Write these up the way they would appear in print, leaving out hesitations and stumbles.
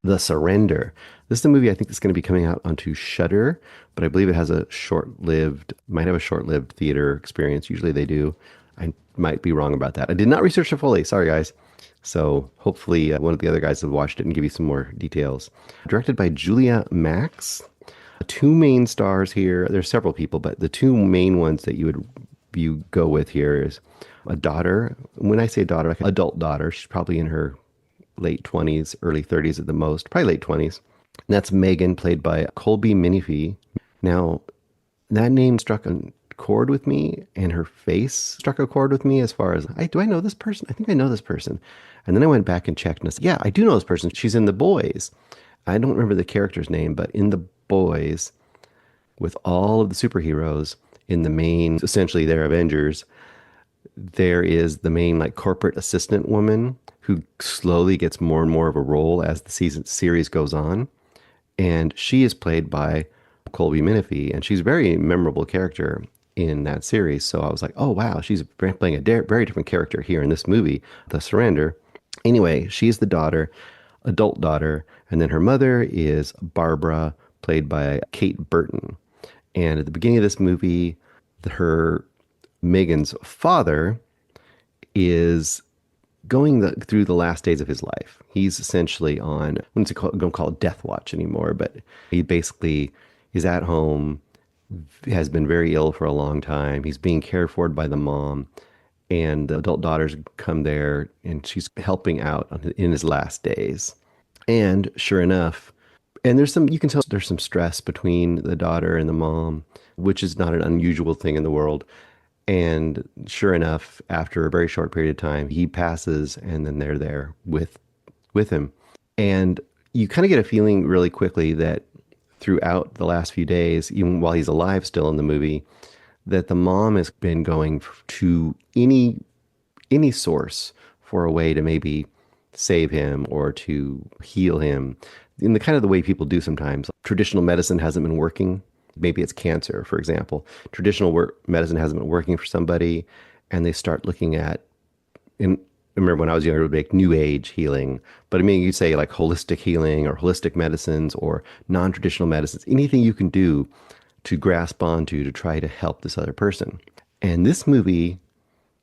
The Surrender. This is a movie I think that's going to be coming out onto Shudder, but I believe it has might have a short-lived theater experience. Usually they do. I might be wrong about that. I did not research it fully. Sorry, guys. So hopefully one of the other guys have watched it and give you some more details. Directed by Julia Max. Two main stars here. There's several people, but the two main ones that you go with here is a daughter. When I say daughter, like an adult daughter, she's probably in her late 20s, early 30s at the most, probably late 20s. And that's Megan, played by Colby Minifie. Now, that name struck a chord with me, and her face struck a chord with me as far as, do I know this person? I think I know this person. And then I went back and checked, and I said, yeah, I do know this person. She's in The Boys. I don't remember the character's name, but in The Boys, with all of the superheroes in the main, essentially their Avengers, there is the main like corporate assistant woman who slowly gets more and more of a role as the series goes on. And she is played by Colby Minifie, and she's a very memorable character in that series. So I was like, oh, wow, she's playing a very different character here in this movie, The Surrender. Anyway, she's the daughter, adult daughter, and then her mother is Barbara, played by Kate Burton. And at the beginning of this movie, her Megan's father is going through the last days of his life. He's essentially on, I don't call it death watch anymore, but he basically is at home, has been very ill for a long time. He's being cared for by the mom, and the adult daughters come there, and she's helping out in his last days. And sure enough, and you can tell there's some stress between the daughter and the mom, which is not an unusual thing in the world. And sure enough, after a very short period of time, he passes, and then they're there with him. And you kind of get a feeling really quickly that throughout the last few days, even while he's alive still in the movie, that the mom has been going to any source for a way to maybe save him or to heal him in the kind of the way people do sometimes. Traditional medicine hasn't been working. Maybe it's cancer, for example. Traditional medicine hasn't been working for somebody, and they start looking at, I remember when I was younger, it would be like new age healing. But I mean, you'd say like holistic healing or holistic medicines or non-traditional medicines, anything you can do to grasp onto to try to help this other person. And this movie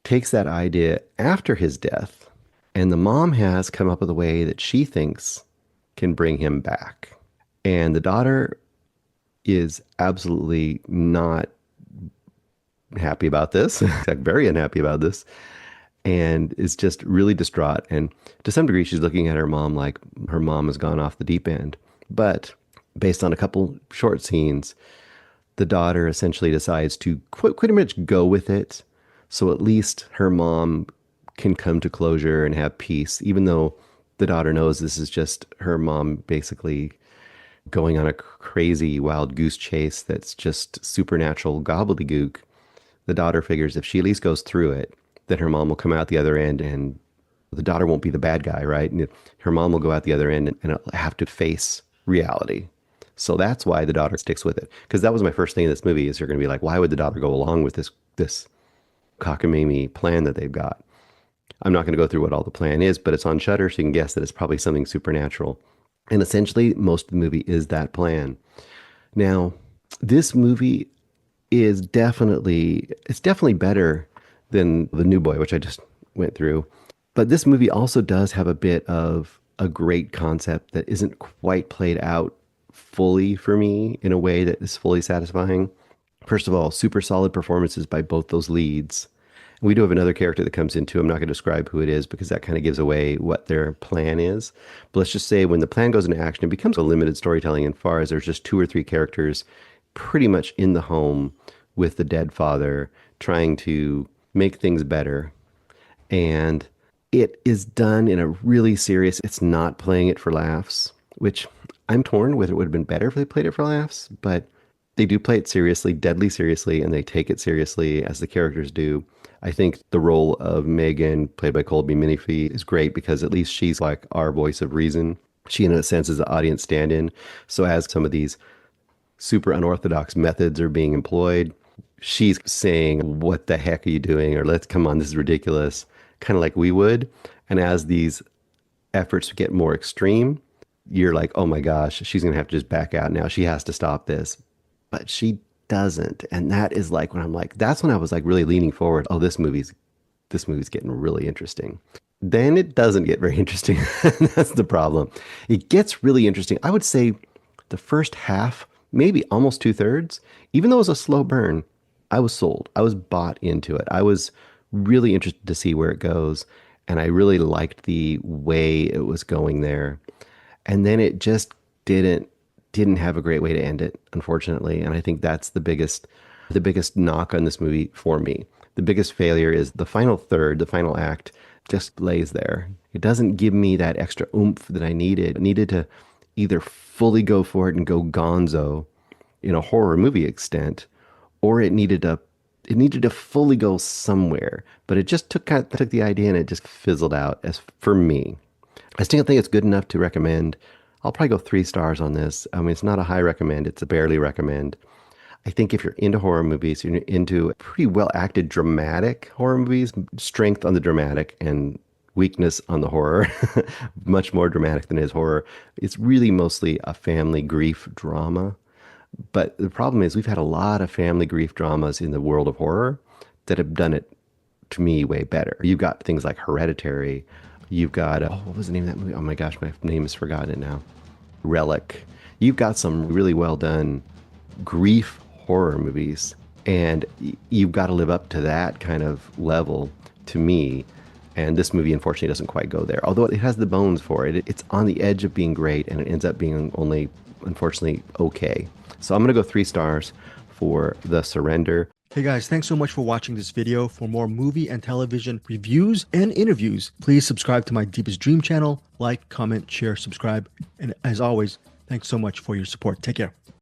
takes that idea after his death, and the mom has come up with a way that she thinks can bring him back. And the daughter is absolutely not happy about this, in fact, very unhappy about this, and is just really distraught. And to some degree, she's looking at her mom like her mom has gone off the deep end. But based on a couple short scenes, the daughter essentially decides to pretty much go with it. So at least her mom can come to closure and have peace, even though the daughter knows this is just her mom basically going on a crazy wild goose chase that's just supernatural gobbledygook. The daughter figures if she at least goes through it, that her mom will come out the other end, and the daughter won't be the bad guy, right? And her mom will go out the other end and have to face reality. So that's why the daughter sticks with it. Because that was my first thing in this movie, is you're going to be like, why would the daughter go along with this cockamamie plan that they've got? I'm not going to go through what all the plan is, but it's on Shudder, so you can guess that it's probably something supernatural. And essentially, most of the movie is that plan. Now, this movie is definitely better than The New Boy, which I just went through. But this movie also does have a bit of a great concept that isn't quite played out fully for me in a way that is fully satisfying. First of all, super solid performances by both those leads. We do have another character that comes into, I'm not going to describe who it is because that kind of gives away what their plan is. But let's just say when the plan goes into action, it becomes a limited storytelling in far as there's just 2 or 3 characters pretty much in the home with the dead father trying to make things better. And it is done in a really serious, it's not playing it for laughs, which I'm torn whether it would have been better if they played it for laughs, but they do play it seriously, deadly seriously, and they take it seriously as the characters do. I think the role of Megan, played by Colby Minifie, is great because at least she's like our voice of reason. She, in a sense, is the audience stand-in. So as some of these super unorthodox methods are being employed, she's saying, what the heck are you doing? Or let's come on, this is ridiculous, kind of like we would. And as these efforts get more extreme, you're like, oh my gosh, she's gonna have to just back out now. She has to stop this. But she doesn't. And that is like when I'm like, that's when I was like really leaning forward. Oh, this movie's getting really interesting. Then it doesn't get very interesting. That's the problem. It gets really interesting. I would say the first half, maybe almost two-thirds, even though it was a slow burn, I was sold. I was bought into it. I was really interested to see where it goes. And I really liked the way it was going there. And then it just didn't didn't have a great way to end it, unfortunately. And I think that's the biggest knock on this movie for me. The biggest failure is the final third, the final act just lays there. It doesn't give me that extra oomph that I needed. I needed to either fully go for it and go gonzo in a horror movie extent, or it needed to fully go somewhere. But it just took the idea and it just fizzled out as for me. I still think it's good enough to recommend. I'll probably go 3 stars on this. I mean, it's not a high recommend, it's a barely recommend. I think if you're into horror movies, you're into pretty well acted dramatic horror movies, strength on the dramatic and weakness on the horror, much more dramatic than it is horror. It's really mostly a family grief drama. But the problem is we've had a lot of family grief dramas in the world of horror that have done it to me way better. You've got things like Hereditary. You've got, what was the name of that movie? Oh my gosh, my name is forgotten now. Relic. You've got some really well done grief horror movies, and you've got to live up to that kind of level to me. And this movie, unfortunately, doesn't quite go there. Although it has the bones for it. It's on the edge of being great, and it ends up being only, unfortunately, okay. So I'm going to go 3 stars for The Surrender. Hey guys, thanks so much for watching this video. For more movie and television reviews and interviews, please subscribe to my Deepest Dream channel. Like, comment, share, subscribe. And as always, thanks so much for your support. Take care.